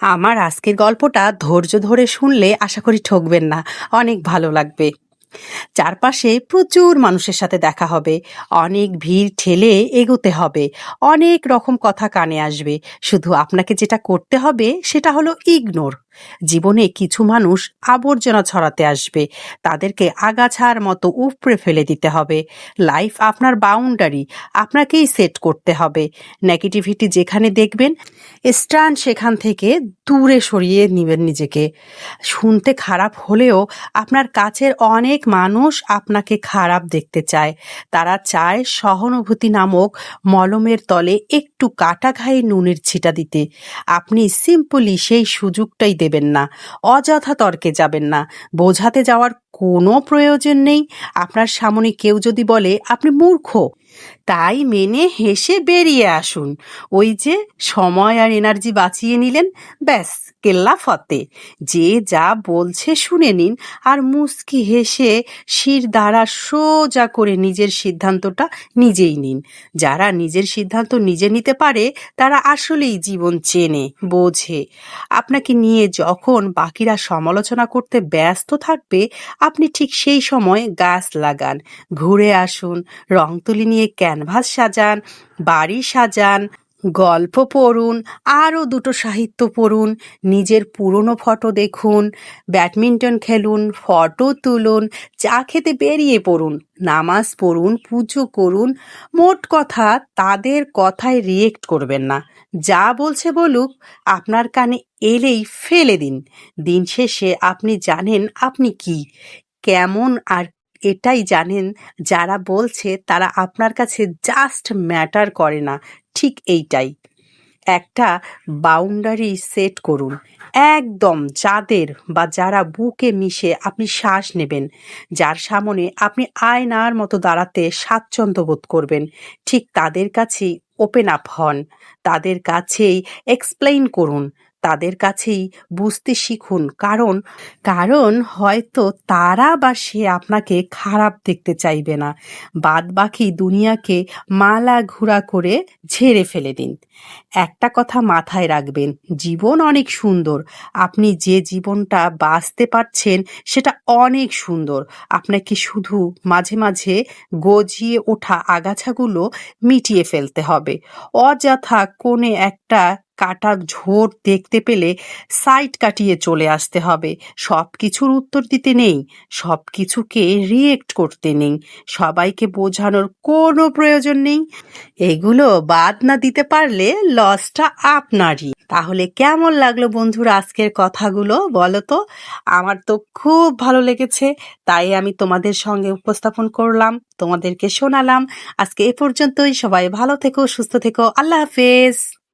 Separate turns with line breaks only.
আমার আজকের গল্পটা ধৈর্য ধরে শুনলে আশা করি ঠকবেন না। অনেক ভালো লাগবে। চারপাশে প্রচুর মানুষের সাথে দেখা হবে, অনেক ভিড় ঠেলে এগোতে হবে, অনেক রকম কথা কানে আসবে। শুধু আপনাকে যেটা করতে হবে সেটা হলো ইগনোর। জীবনে কিছু মানুষ আবর্জনা ছড়াতে আসবে, তাদেরকে আগাছার মতো উপড়ে ফেলে দিতে হবে। লাইফ আপনার বাউন্ডারি, আপনাকেই সেট করতে হবে। নেগেটিভিটি যেখানে দেখবেন, স্ট্যান্ড সেখান থেকে দূরে সরিয়ে নেবেন নিজেকে। শুনতে খারাপ হলেও আপনার কাছের অনেক মানুষ আপনাকে খারাপ দেখতে চায়। তারা চায় সহানুভূতি নামক মলমের তলে একটু কাটা ঘায়ে নুনের ছিটা দিতে। আপনি সিম্পলি সেই সুযোগটাই দেবেন না। অযথা তর্কে যাবেন না, বোঝাতে যাওয়ার কোনো প্রয়োজন নেই। আপনার সামনে কেউ যদি বলে আপনি মূর্খ, তাই মেনে হেসে বেরিয়ে আসুন। ওই যে সময় আর এনার্জি বাঁচিয়ে নিলেন, ব্যাস কেল্লা ফতে। যে যা বলছে শুনে নিন আর মুচকি হেসে শির দ্বারা সোজা করে নিজের সিদ্ধান্তটা নিজেই নিন। যারা নিজের সিদ্ধান্ত নিজে নিতে পারে তারা আসলেই জীবন চেনে, বোঝে। আপনাকে নিয়ে যখন বাকিরা সমালোচনা করতে ব্যস্ত থাকবে, আপনি ঠিক সেই সময় গাছ লাগান, ঘুরে আসুন, রং তুলি নিয়ে ক্যানভাস সাজান, বাড়ি সাজান, গল্প পড়ুন, আরও দুটো সাহিত্য পড়ুন, নিজের পুরনো ফটো দেখুন, ব্যাডমিন্টন খেলুন, ফটো তুলুন, চা খেতে বেরিয়ে পড়ুন, নামাজ পড়ুন, পুজো করুন। মোট কথা, তাদের কথায় রিয়েক্ট করবেন না। যা বলছে বলুক, আপনার কানে এলেই ফেলে দিন। দিন শেষে আপনি জানেন আপনি কি, কেমন, আর এটাই জানেন যারা বলছে তারা আপনার কাছে জাস্ট ম্যাটার করে না। ঠিক এইটাই। একটা বাউন্ডারি সেট করুন, একদম যাদের বা যারা বুকে মিশে আপনি শ্বাস নেবেন, যার সামনে আপনি আয়নার মতো দাঁড়াতে স্বাচ্ছন্দ্য বোধ করবেন, ঠিক তাদের কাছেই ওপেন আপ হন, তাদের কাছেই এক্সপ্লেইন করুন, তাদের কাছেই বুঝতে শিখুন। কারণ কারণ হয়তো তারা বা সে আপনাকে খারাপ দেখতে চাইবে না। বাদ বাকি দুনিয়াকে মালা ঘুরা করে ঝেড়ে ফেলে দিন। একটা কথা মাথায় রাখবেন, জীবন অনেক সুন্দর। আপনি যে জীবনটা বাঁচতে পারছেন সেটা অনেক সুন্দর। আপনাকে শুধু মাঝে মাঝে গজিয়ে ওঠা আগাছাগুলো মিটিয়ে ফেলতে হবে। অযথা কোণে একটা কাটা ঝোড় দেখতে পেলে সাইড কাটিয়ে চলে আসতে হবে। সব কিছুর উত্তর দিতে নেই, সব কিছুকে রিয়েক্ট করতে নেই, সবাইকে বোঝানোর কোনো প্রয়োজন নেই। এগুলো বাদ না দিতে পারলে লসটা আপনারই। তাহলে কেমন লাগলো বন্ধুরা আজকের কথাগুলো বলো তো? আমার তো খুব ভালো লেগেছে, তাই আমি তোমাদের সঙ্গে উপস্থাপন করলাম, তোমাদেরকে শোনালাম। আজকে এ পর্যন্তই। সবাই ভালো থেকো, সুস্থ থেকো। আল্লাহ হাফেজ।